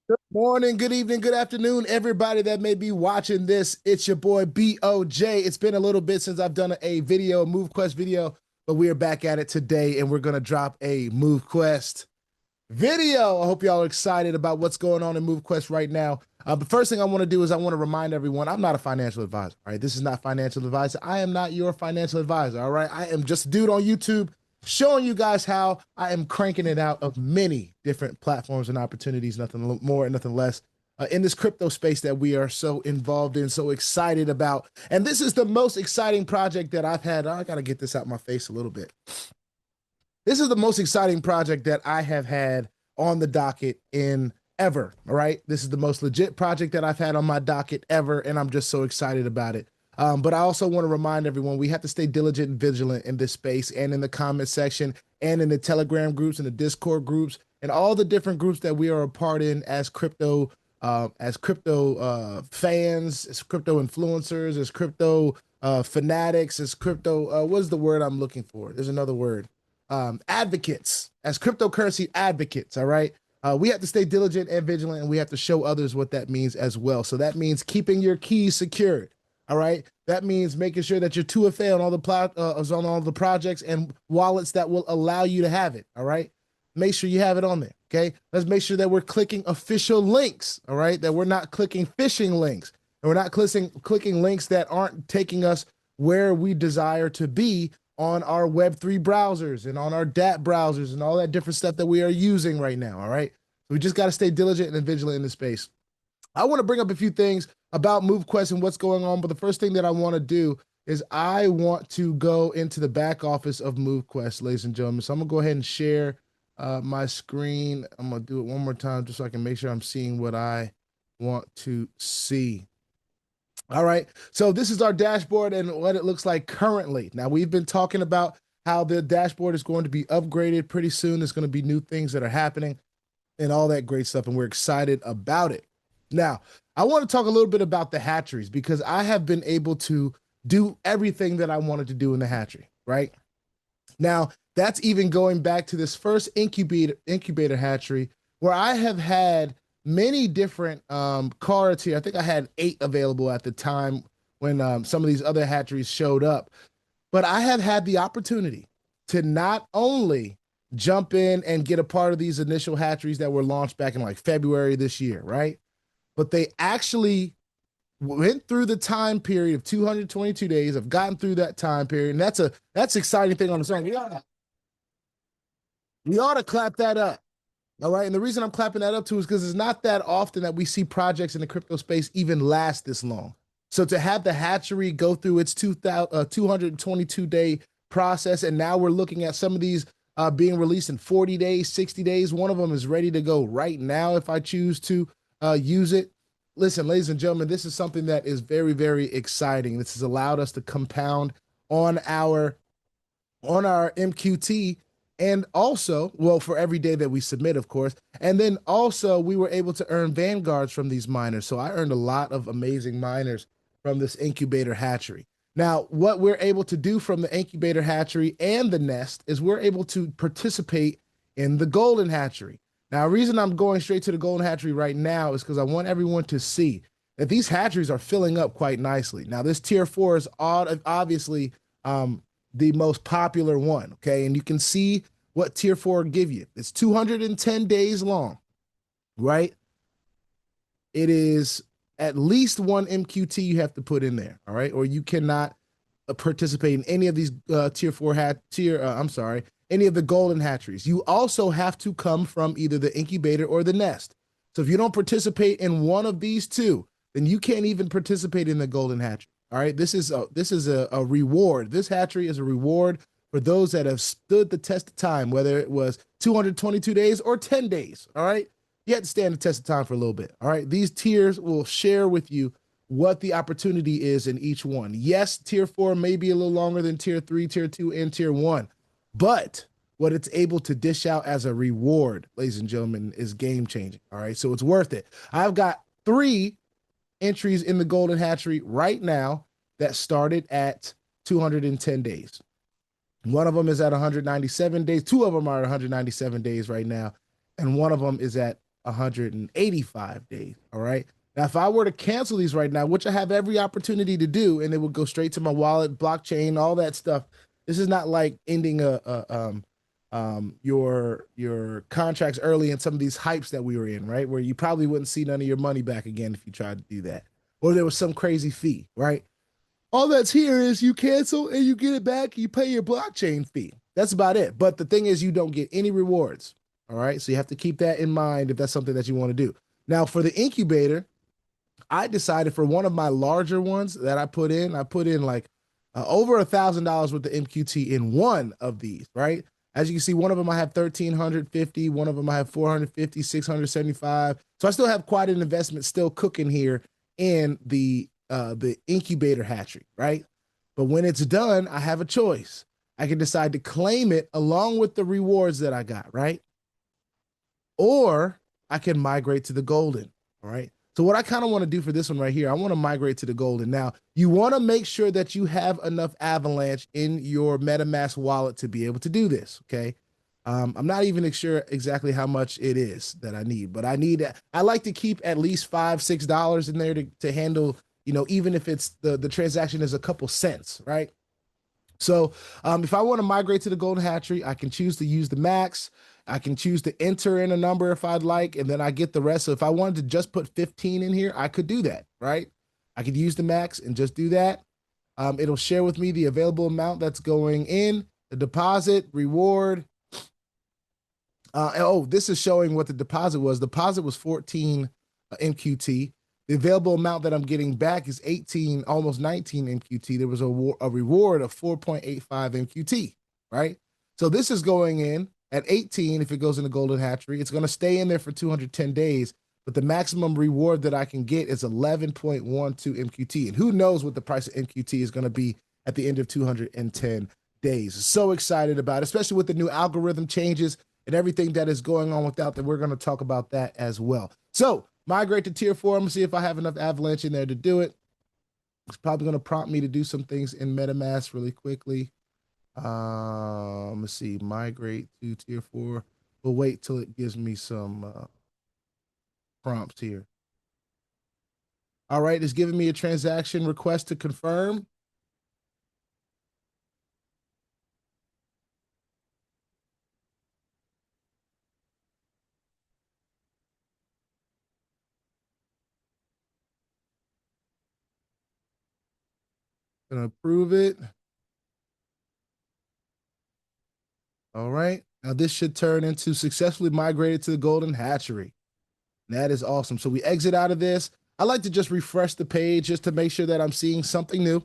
Good morning, good evening, good afternoon, everybody that may be watching this. It's your boy BOJ. It's been a little bit since I've done a video, a MoveQuest video, but we are back at it today and we're going to drop a MoveQuest video. I hope y'all are excited about what's going on in MoveQuest right now. The first thing I want to do is I want to remind everyone I'm not a financial advisor. All right, this is not financial advice. I am not your financial advisor. All right, I am just a dude on YouTube showing you guys how I am cranking it out of many different platforms and opportunities, nothing more and nothing less. In this crypto space that we are so involved in, so excited about. And this is the most exciting project that I've had. I got to get this out my face a little bit. This is the most exciting project that I have had on the docket in ever. All right. This is the most legit project that I've had on my docket ever. And I'm just so excited about it. But I also want to remind everyone we have to stay diligent and vigilant in this space and in the comment section and in the Telegram groups and the Discord groups and all the different groups that we are a part in as crypto fans, as crypto influencers, as crypto fanatics, as crypto, what is the word I'm looking for? There's another word. Advocates, as cryptocurrency advocates, all right? We have to stay diligent and vigilant, and we have to show others what that means as well. So that means keeping your keys secured. All right. That means making sure that you're 2FA on all the projects and wallets that will allow you to have it. All right. Make sure you have it on there. Okay. Let's make sure that we're clicking official links. All right. That we're not clicking phishing links and we're not clicking links that aren't taking us where we desire to be on our Web3 browsers and on our DApp browsers and all that different stuff that we are using right now. All right. We just got to stay diligent and vigilant in this space. I want to bring up a few things about MoveQuest and what's going on, but the first thing that I want to do is I want to go into the back office of MoveQuest, ladies and gentlemen. So I'm gonna go ahead and share my screen. I'm gonna do it one more time just so I can make sure I'm seeing what I want to see. All right, so this is our dashboard and what it looks like currently. Now, we've been talking about how the dashboard is going to be upgraded pretty soon. There's going to be new things that are happening and all that great stuff, and we're excited about it. Now, I want to talk a little bit about the hatcheries because I have been able to do everything that I wanted to do in the hatchery, right? Now, that's even going back to this first incubator hatchery where I have had many different cards here. I think I had 8 available at the time when some of these other hatcheries showed up. But I have had the opportunity to not only jump in and get a part of these initial hatcheries that were launched back in like February this year, right? But they actually went through the time period of 222 days. Have gotten through that time period, and that's exciting thing on its own. We ought to clap that up. All right. And the reason I'm clapping that up too is because it's not that often that we see projects in the crypto space even last this long. So to have the hatchery go through its 222-day process, and now we're looking at some of these being released in 40 days, 60 days. One of them is ready to go right now if I choose to use it. Listen, ladies and gentlemen, this is something that is very, very exciting. This has allowed us to compound on our MQT, and also, well, for every day that we submit, of course. And then also we were able to earn vanguards from these miners. So I earned a lot of amazing miners from this incubator hatchery. Now, what we're able to do from the incubator hatchery and the nest is we're able to participate in the golden hatchery. Now, the reason I'm going straight to the golden hatchery right now is because I want everyone to see that these hatcheries are filling up quite nicely. Now, this tier 4 is obviously the most popular one, okay? And you can see what tier 4 give you. It's 210 days long, right? It is at least 1 MQT you have to put in there, all right? Or you cannot participate in any of these any of the golden hatcheries. You also have to come from either the incubator or the nest. So if you don't participate in one of these two, then you can't even participate in the golden hatchery. All right, this is a reward. This hatchery is a reward for those that have stood the test of time, whether it was 222 days or 10 days. All right, you have to stand the test of time for a little bit. All right, these tiers will share with you what the opportunity is in each one. Yes, tier 4 may be a little longer than tier 3, tier 2, and tier 1, but what it's able to dish out as a reward, ladies and gentlemen, is game changing. All right, so it's worth it. I've got 3 entries in the golden hatchery right now that started at 210 days. One of them is at 197 days. 2 of them are at 197 days right now. And one of them is at 185 days. All right. Now, if I were to cancel these right now, which I have every opportunity to do, and it would go straight to my wallet, blockchain, all that stuff. This is not like ending your contracts early in some of these hypes that we were in, right? Where you probably wouldn't see none of your money back again if you tried to do that, or there was some crazy fee, right? All that's here is you cancel and you get it back. You pay your blockchain fee. That's about it. But the thing is, you don't get any rewards. All right. So you have to keep that in mind if that's something that you want to do. Now, for the incubator, I decided for one of my larger ones that I put in like over $1,000 worth of MQT in one of these, right? As you can see, one of them I have 1,350, one of them I have 450, 675. So I still have quite an investment still cooking here in the incubator hatchery, right? But when it's done, I have a choice. I can decide to claim it along with the rewards that I got, right? Or I can migrate to the golden, all right? So what I kind of want to do for this one right here, I want to migrate to the golden. Now, you want to make sure that you have enough Avalanche in your MetaMask wallet to be able to do this, okay? I'm not even sure exactly how much it is that I need, but I like to keep at least $5, $6 in there to handle, even if it's the transaction is a couple cents, right? So if I want to migrate to the golden hatchery, I can choose to use the max. I can choose to enter in a number if I'd like, and then I get the rest. So if I wanted to just put 15 in here, I could do that, right? I could use the max and just do that. It'll share with me the available amount that's going in, the deposit, reward. This is showing what the deposit was. Deposit was 14 MQT. The available amount that I'm getting back is 18, almost 19 MQT. There was a reward of 4.85 MQT, right? So this is going in at 18. If it goes in the golden hatchery, it's going to stay in there for 210 days, but the maximum reward that I can get is 11.12 MQT. And who knows what the price of MQT is going to be at the end of 210 days. So excited about it, especially with the new algorithm changes and everything that is going on with that. We're going to talk about that as well. So migrate to tier 4. I'm going to see if I have enough Avalanche in there to do it. It's probably going to prompt me to do some things in MetaMask really quickly. Let's see, migrate to tier 4. We'll wait till it gives me some prompts here. All right, it's giving me a transaction request to confirm. Gonna approve it. All right, now this should turn into successfully migrated to the golden hatchery. That is awesome. So we exit out of this. I like to just refresh the page just to make sure that I'm seeing something new.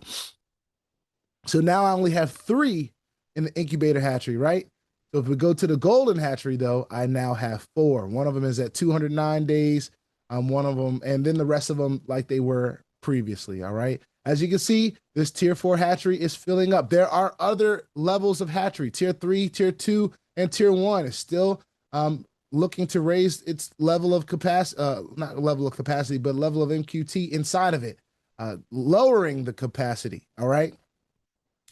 So now I only have 3 in the incubator hatchery, right? So if we go to the golden hatchery, though, I now have 4. One of them is at 209 days. One of them, and then the rest of them like they were previously, all right? As you can see, this tier 4 hatchery is filling up. There are other levels of hatchery. Tier 3, tier 2, and tier 1 is still looking to raise its level of capacity, not level of capacity, but level of MQT inside of it, lowering the capacity, all right?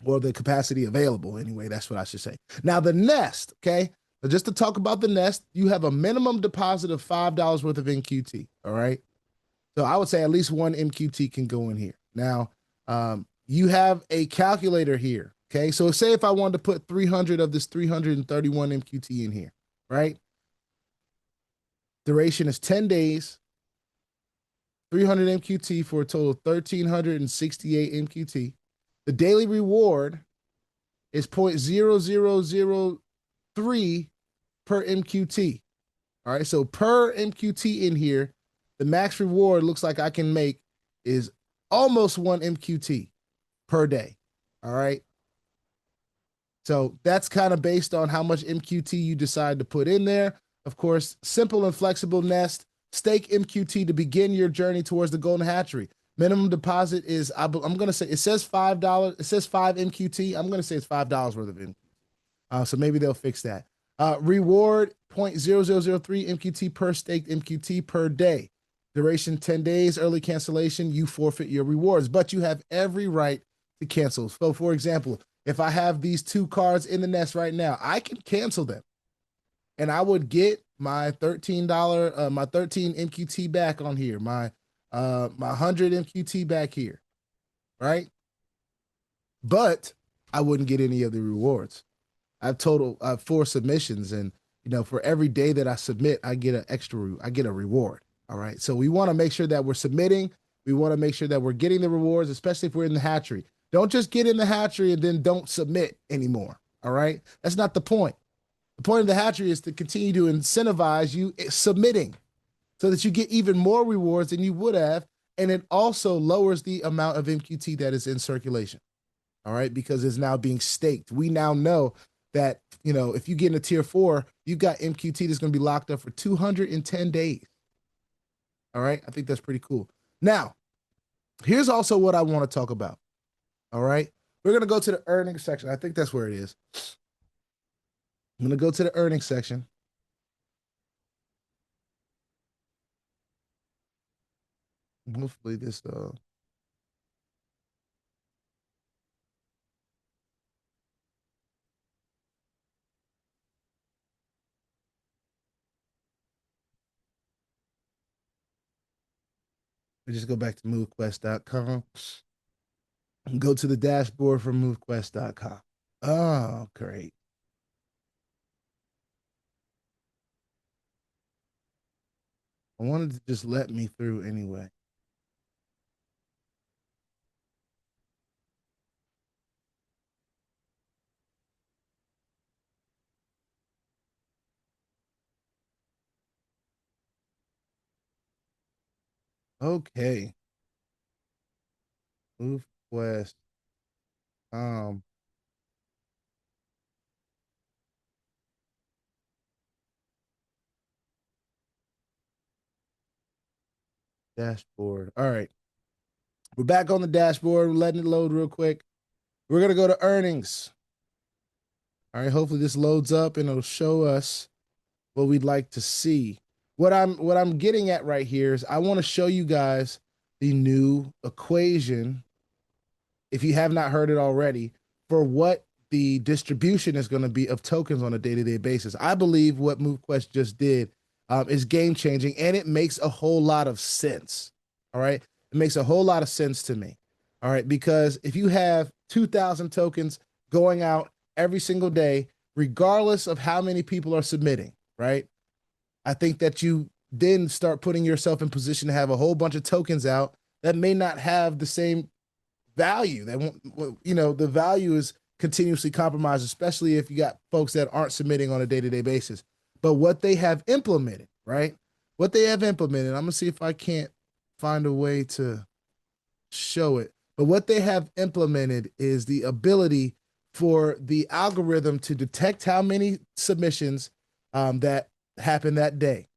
Or the capacity available, anyway, that's what I should say. Now, the nest, okay? So just to talk about the nest, you have a minimum deposit of $5 worth of MQT, all right? So I would say at least 1 MQT can go in here. Now, you have a calculator here, okay? So say if I wanted to put 300 of this 331 MQT in here, right? Duration is 10 days, 300 MQT for a total of 1,368 MQT. The daily reward is 0.0003 per MQT. All right, so per MQT in here, the max reward looks like I can make is almost 1 MQT per day. All right. So that's kind of based on how much MQT you decide to put in there. Of course, simple and flexible nest, stake MQT to begin your journey towards the golden hatchery. Minimum deposit is, I'm going to say, it says $5. It says 5 MQT. I'm going to say it's $5 worth of MQT. So maybe they'll fix that. Reward 0.0003 MQT per staked MQT per day. Duration 10 days. Early cancellation, you forfeit your rewards, but you have every right to cancel. So, for example, if I have these 2 cards in the nest right now, I can cancel them, and I would get my $13, my 13 MQT back on here, my 100 MQT back here, right? But I wouldn't get any of the rewards. I have 4 submissions, and for every day that I submit, I get I get a reward. All right. So we want to make sure that we're submitting. We want to make sure that we're getting the rewards, especially if we're in the hatchery. Don't just get in the hatchery and then don't submit anymore. All right. That's not the point. The point of the hatchery is to continue to incentivize you submitting so that you get even more rewards than you would have. And it also lowers the amount of MQT that is in circulation. All right. Because it's now being staked. We now know that, if you get into tier 4, you've got MQT that's going to be locked up for 210 days. All right. I think that's pretty cool. Now, here's also what I want to talk about. All right. We're going to go to the earnings section. I think that's where it is. I'm going to go to the earnings section. Hopefully this, we just go back to MoveQuest.com. Go to the dashboard from MoveQuest.com. Oh, great. I wanted to just let me through anyway. Okay. MoveQuest. Dashboard. All right. We're back on the dashboard. We're letting it load real quick. We're going to go to earnings. All right. Hopefully this loads up and it'll show us what we'd like to see. What I'm getting at right here is I want to show you guys the new equation, if you have not heard it already, for what the distribution is going to be of tokens on a day-to-day basis. I believe what MoveQuest just did is game-changing, and it makes a whole lot of sense. All right. It makes a whole lot of sense to me. All right. Because if you have 2,000 tokens going out every single day, regardless of how many people are submitting, right? I think that you then start putting yourself in position to have a whole bunch of tokens out that may not have the same value. They won't, the value is continuously compromised, especially if you got folks that aren't submitting on a day-to-day basis. But what they have implemented, right? What they have implemented, I'm gonna see if I can't find a way to show it. But what they have implemented is the ability for the algorithm to detect how many submissions that happen that day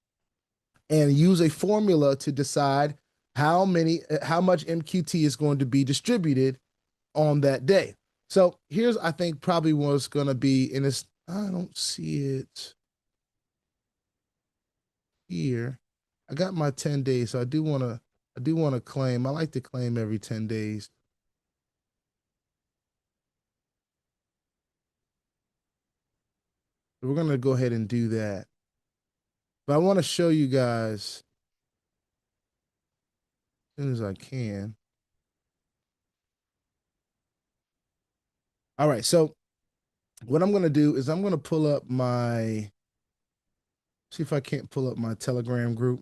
and use a formula to decide how much MQT is going to be distributed on that day. So here's, I think, probably what's going to be in this. I don't see it here. I got my 10 days, so I do want to claim. I like to claim every 10 days. So we're going to go ahead and do that. But I want to show you guys as soon as I can. All right, so what I'm going to do is I'm going to pull up see if I can't pull up my Telegram group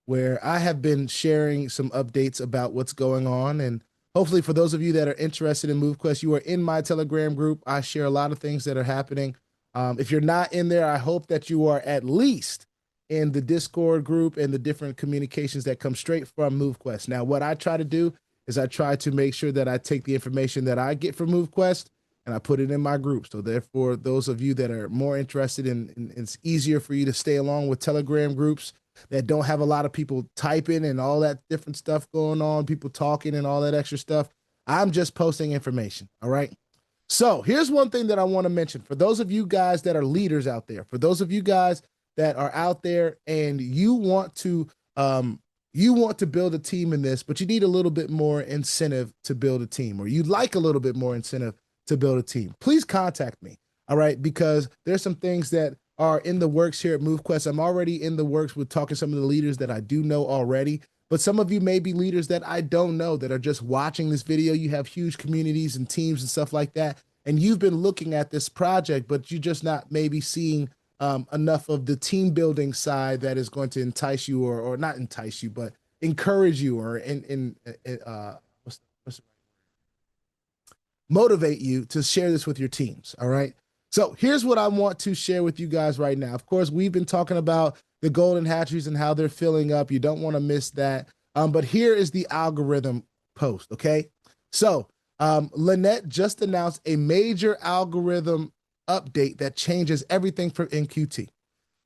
where I have been sharing some updates about what's going on. And hopefully for those of you that are interested in MoveQuest, you are in my Telegram group. I share a lot of things that are happening. If you're not in there, I hope that you are at least in the Discord group and the different communications that come straight from MoveQuest. Now, what I try to do is I try to make sure that I take the information that I get from MoveQuest and I put it in my group. So therefore, those of you that are more interested in it's easier for you to stay along with Telegram groups that don't have a lot of people typing and all that different stuff going on, people talking and all that extra stuff. I'm just posting information. All right. So here's one thing that I want to mention for those of you guys that are leaders out there, for those of you guys that are out there and you want to build a team in this, but you need a little bit more incentive to build a team, or you'd like a little bit more incentive to build a team, please contact me. All right. Because there's some things that are in the works here at MoveQuest. I'm already in the works with talking to some of the leaders that I do know already, but some of you may be leaders that I don't know that are just watching this video. You have huge communities and teams and stuff like that, and you've been looking at this project, but you're just not maybe seeing enough of the team building side that is going to entice you, or not entice you, but encourage you, or motivate you to share this with your teams. All right. So here's what I want to share with you guys right now. Of course, we've been talking about the golden hatcheries and how they're filling up. You don't want to miss that. But here is the algorithm post. Okay. So Lynette just announced a major algorithm update that changes everything for MQT.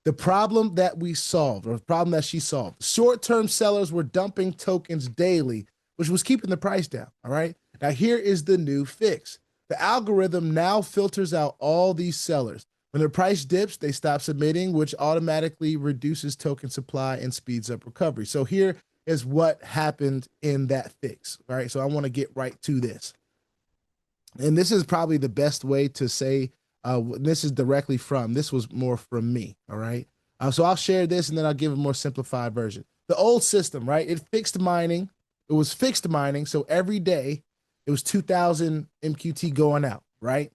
The problem that we solved, or the problem that she solved, short-term sellers were dumping tokens daily, which was keeping the price down. All right. Now, here is the new fix. The algorithm now filters out all these sellers. When the price dips, they stop submitting, which automatically reduces token supply and speeds up recovery. So here is what happened in that fix. All right. So I want to get right to this. And this is probably the best way to say, this is directly from, this was more from me. All right. So I'll share this and then I'll give a more simplified version. The old system, right? It fixed mining. It was fixed mining. So every day, it was 2,000 MQT going out, right?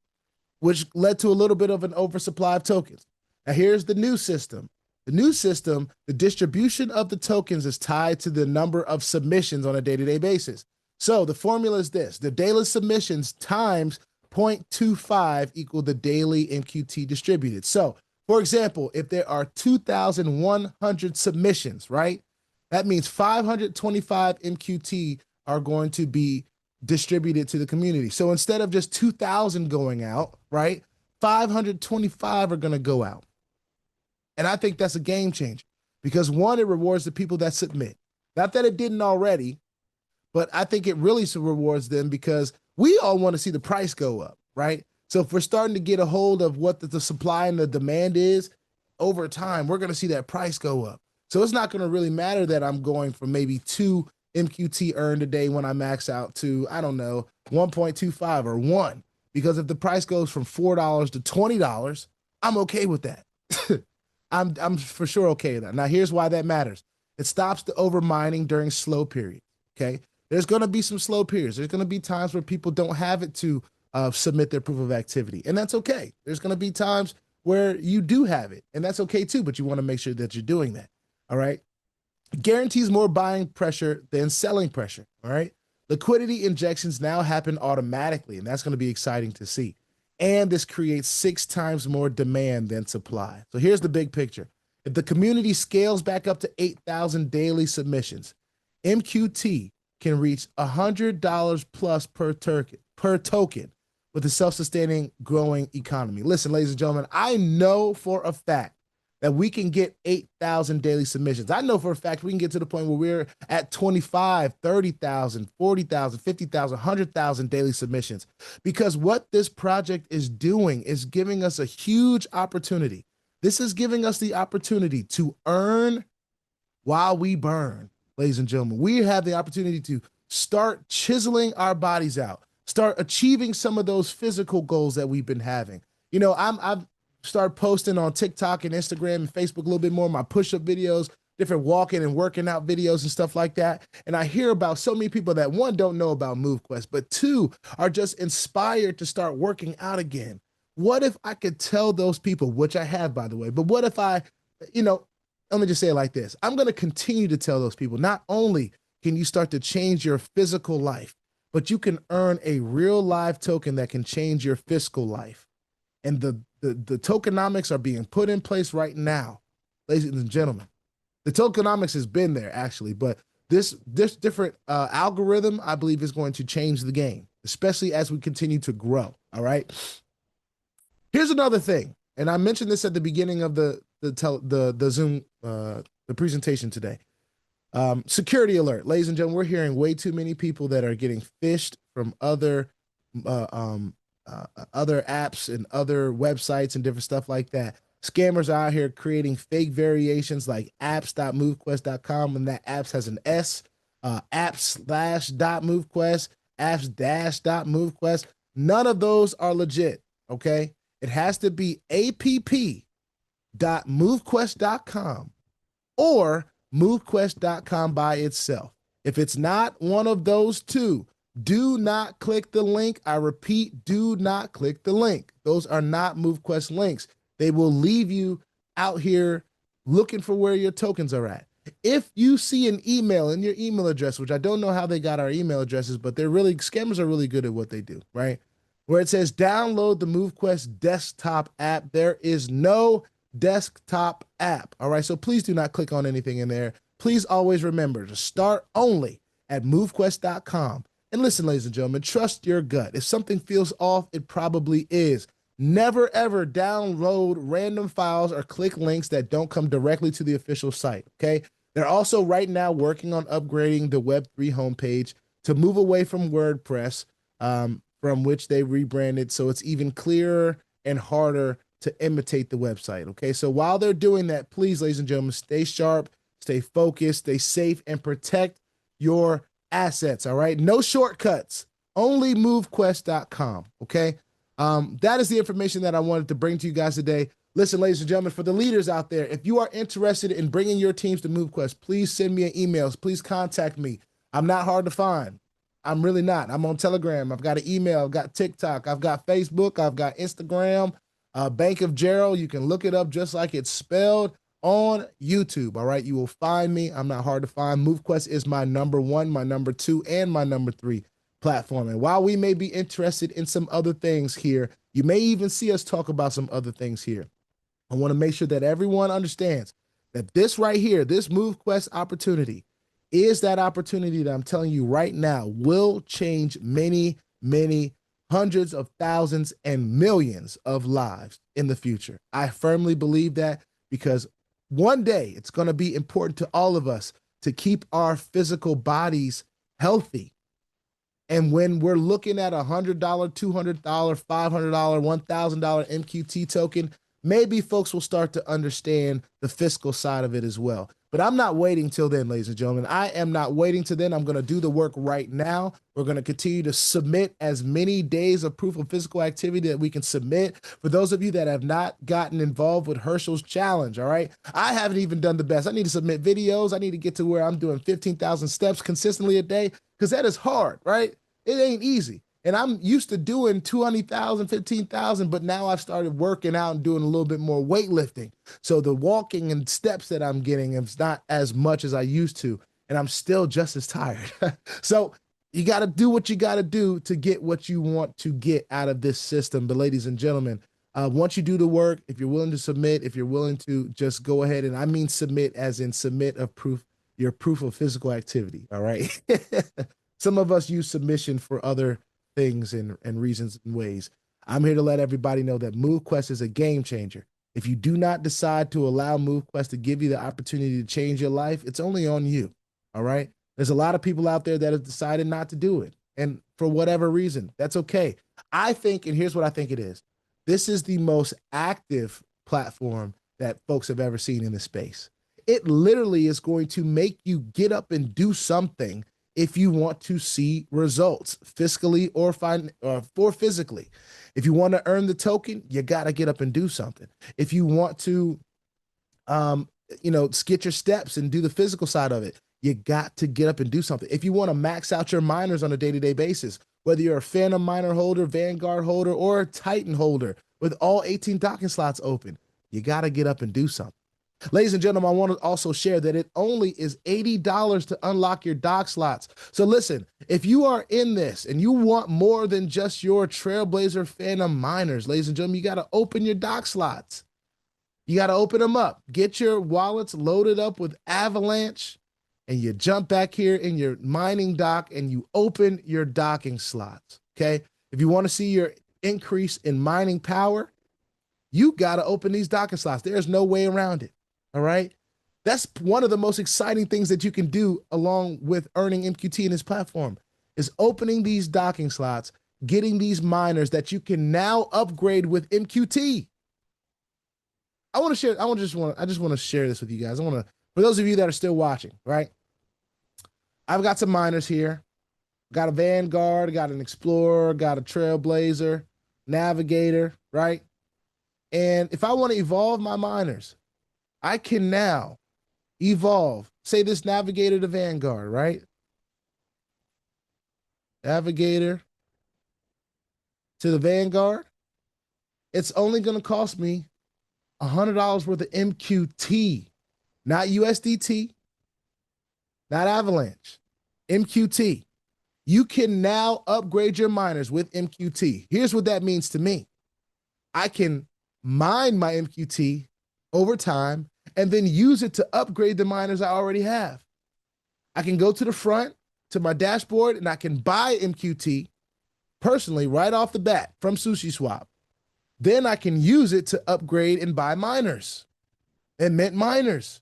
Which led to a little bit of an oversupply of tokens. Now here's the new system. The new system, the distribution of the tokens is tied to the number of submissions on a day-to-day basis. So the formula is this: the daily submissions times 0.25 equal the daily MQT distributed. So for example, if there are 2,100 submissions, right? That means 525 MQT are going to be distributed to the community. So instead of just 2,000 going out, right, 525 are going to go out. And I think that's a game changer because, one, it rewards the people that submit. Not that it didn't already, but I think it really rewards them because we all want to see the price go up, right? So if we're starting to get a hold of what the supply and the demand is over time, we're going to see that price go up. So it's not going to really matter that I'm going from maybe 2 MQT earned a day when I max out to, I don't know, 1.25 or 1. Because if the price goes from $4 to $20, I'm okay with that. I'm for sure okay with that. Now, here's why that matters. It stops the over mining during slow periods, okay? There's going to be some slow periods. There's going to be times where people don't have it to submit their proof of activity, and that's okay. There's going to be times where you do have it, and that's okay too, but you want to make sure that you're doing that, all right? Guarantees more buying pressure than selling pressure, all right? Liquidity injections now happen automatically, and that's going to be exciting to see. And this creates 6 times more demand than supply. So here's the big picture. If the community scales back up to 8,000 daily submissions, MQT can reach $100 plus per token with a self-sustaining growing economy. Listen, ladies and gentlemen, I know for a fact that we can get 8,000 daily submissions. I know for a fact we can get to the point where we're at 25, 30,000, 40,000, 50,000, 100,000 daily submissions. Because what this project is doing is giving us a huge opportunity. This is giving us the opportunity to earn while we burn, ladies and gentlemen. We have the opportunity to start chiseling our bodies out, start achieving some of those physical goals that we've been having. You know, I've start posting on TikTok and Instagram and Facebook a little bit more, my push-up videos, different walking and working out videos and stuff like that. And I hear about so many people that, one, don't know about MoveQuest, but 2, are just inspired to start working out again. What if I could tell those people, which I have, by the way, but what if I, let me just say it like this. I'm going to continue to tell those people, not only can you start to change your physical life, but you can earn a real live token that can change your fiscal life. And the tokenomics are being put in place right now, ladies and gentlemen. The tokenomics has been there actually, but this different algorithm, I believe, is going to change the game, especially as we continue to grow. All right. Here's another thing, and I mentioned this at the beginning of the Zoom the presentation today. Security alert, ladies and gentlemen. We're hearing way too many people that are getting phished from other apps and other websites and different stuff like that. Scammers are out here creating fake variations like apps.movequest.com, and that apps has an S, apps/.movequest, apps-.movequest. None of those are legit, okay? It has to be app.movequest www.movequest.com or movequest.com by itself. If it's not one of those two, do not click the link. I repeat, do not click the link. Those are not MoveQuest links. They will leave you out here looking for where your tokens are at. If you see an email in your email address, which I don't know how they got our email addresses, but scammers are really good at what they do, right? Where it says download the MoveQuest desktop app, there is no desktop app. All right, so please do not click on anything in there. Please always remember to start only at movequest.com. And listen, ladies and gentlemen, trust your gut. If something feels off, it probably is. Never ever download random files or click links that don't come directly to the official site, okay? They're also right now working on upgrading the Web3 homepage to move away from WordPress, from which they rebranded, so it's even clearer and harder to imitate the website, okay? So while they're doing that, please, ladies and gentlemen, stay sharp, stay focused, stay safe, and protect your assets, all right? No shortcuts, only movequest.com, okay? That is the information that I wanted to bring to you guys today. Listen, ladies and gentlemen, for the leaders out there, if you are interested in bringing your teams to MoveQuest, please send me an email. Please contact me. I'm not hard to find. I'm really not. I'm on Telegram. I've got an email. I've got TikTok. I've got Facebook. I've got Instagram. Bank of Gerald. You can look it up just like it's spelled on YouTube. All right. You will find me. I'm not hard to find. MoveQuest is my number one, my number two, and my number three platform. And while we may be interested in some other things here, you may even see us talk about some other things here. I want to make sure that everyone understands that this right here, this MoveQuest opportunity, is that opportunity that I'm telling you right now will change many, many hundreds of thousands and millions of lives in the future. I firmly believe that because one day it's going to be important to all of us to keep our physical bodies healthy. And when we're looking at $100, $200, $500, $1,000 MQT token, maybe folks will start to understand the fiscal side of it as well. But I'm not waiting till then, ladies and gentlemen. I am not waiting till then. I'm going to do the work right now. We're going to continue to submit as many days of proof of physical activity that we can submit. For those of you that have not gotten involved with Herschel's challenge, all right? I haven't even done the best. I need to submit videos. I need to get to where I'm doing 15,000 steps consistently a day because that is hard, right? It ain't easy. And I'm used to doing 20,000, 15,000, but now I've started working out and doing a little bit more weightlifting. So the walking and steps that I'm getting is not as much as I used to, and I'm still just as tired. So you got to do what you got to do to get what you want to get out of this system. But ladies and gentlemen, once you do the work, if you're willing to submit, if you're willing to just go ahead, and I mean submit as in submit of proof, your proof of physical activity, all right? Some of us use submission for other things and reasons and ways. I'm here to let everybody know that MoveQuest is a game changer. If you do not decide to allow MoveQuest to give you the opportunity to change your life, it's only on you, all right? There's a lot of people out there that have decided not to do it, and for whatever reason, that's okay. I think, and here's what I think it is, this is the most active platform that folks have ever seen in this space. It literally is going to make you get up and do something if you want to see results physically or physically. If you want to earn the token, you got to get up and do something. If you want to, get your steps and do the physical side of it, you got to get up and do something. If you want to max out your miners on a day-to-day basis, whether you're a Phantom miner holder, Vanguard holder, or a Titan holder with all 18 docking slots open, you got to get up and do something. Ladies and gentlemen, I want to also share that it only is $80 to unlock your dock slots. So listen, if you are in this and you want more than just your Trailblazer Phantom miners, ladies and gentlemen, you got to open your dock slots. You got to open them up. Get your wallets loaded up with Avalanche, and you jump back here in your mining dock and you open your docking slots, okay? If you want to see your increase in mining power, you got to open these docking slots. There's no way around it. All right. That's one of the most exciting things that you can do along with earning MQT in this platform is opening these docking slots, getting these miners that you can now upgrade with MQT. I just want to share this with you guys. For those of you that are still watching, right? I've got some miners here. Got a Vanguard, got an Explorer, got a Trailblazer, Navigator, right? And if I want to evolve my miners, I can now evolve, say this navigator to Vanguard, right? Navigator to the Vanguard. It's only going to cost me $100 worth of MQT, not USDT, not Avalanche, MQT. You can now upgrade your miners with MQT. Here's what that means to me. I can mine my MQT over time and then use it to upgrade the miners I already have. I can go to the front to my dashboard and I can buy MQT personally right off the bat from SushiSwap. Then I can use it to upgrade and buy miners and mint miners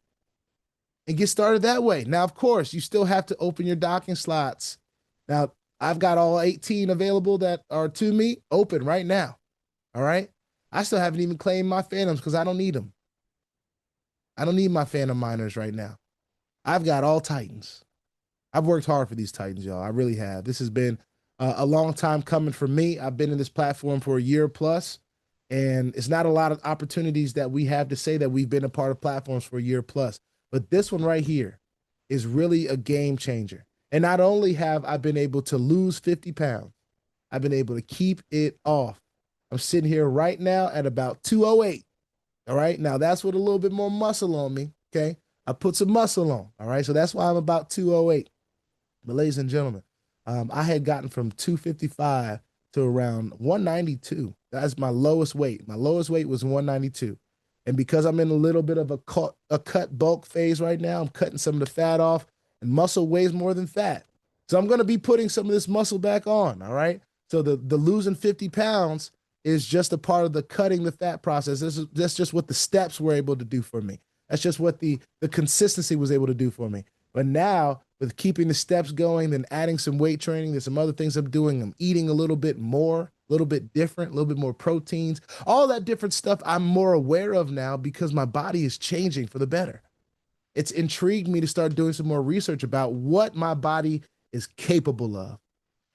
and get started that way. Now, of course, you still have to open your docking slots. Now, I've got all 18 available that are to me open right now. All right. I still haven't even claimed my phantoms because I don't need them. I don't need my phantom miners right now. I've got all Titans. I've worked hard for these Titans, y'all. I really have. This has been a long time coming for me. I've been in this platform for a year plus, and it's not a lot of opportunities that we have to say that we've been a part of platforms for a year plus. But this one right here is really a game changer. And not only have I been able to lose 50 pounds, I've been able to keep it off. I'm sitting here right now at about 208. All right. Now that's with a little bit more muscle on me. Okay. I put some muscle on. All right. So that's why I'm about 208. But ladies and gentlemen, I had gotten from 255 to around 192. That's my lowest weight. My lowest weight was 192. And because I'm in a little bit of a cut bulk phase right now, I'm cutting some of the fat off, and muscle weighs more than fat. So I'm going to be putting some of this muscle back on. All right. So the losing 50 pounds is just a part of the cutting the fat process. That's just what the steps were able to do for me. That's just what the consistency was able to do for me. But now with keeping the steps going, then adding some weight training, there's some other things I'm doing. I'm eating a little bit more, a little bit different, a little bit more proteins, all that different stuff I'm more aware of now because my body is changing for the better. It's intrigued me to start doing some more research about what my body is capable of.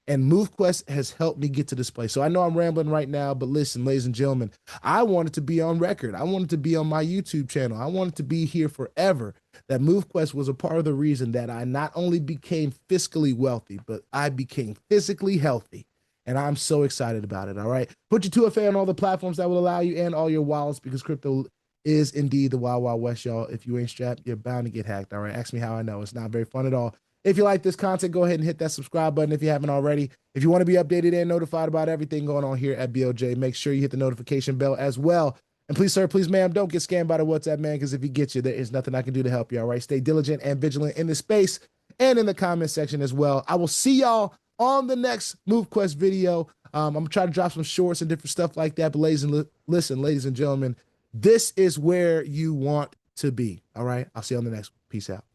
And MoveQuest has helped me get to this place. So I know I'm rambling right now, but listen, ladies and gentlemen, I wanted to be on record. I wanted to be on my YouTube channel. I wanted to be here forever. That MoveQuest was a part of the reason that I not only became fiscally wealthy, but I became physically healthy. And I'm so excited about it, all right? Put your 2FA on all the platforms that will allow you and all your wallets because crypto is indeed the Wild Wild West, y'all. If you ain't strapped, you're bound to get hacked, all right? Ask me how I know. It's not very fun at all. If you like this content, go ahead and hit that subscribe button if you haven't already. If you want to be updated and notified about everything going on here at BOJ, make sure you hit the notification bell as well. And please, sir, please, ma'am, don't get scammed by the WhatsApp, man, because if he gets you, there is nothing I can do to help you, all right? Stay diligent and vigilant in this space and in the comment section as well. I will see y'all on the next MoveQuest video. I'm going to try to drop some shorts and different stuff like that. But ladies and gentlemen, this is where you want to be, all right? I'll see you on the next one. Peace out.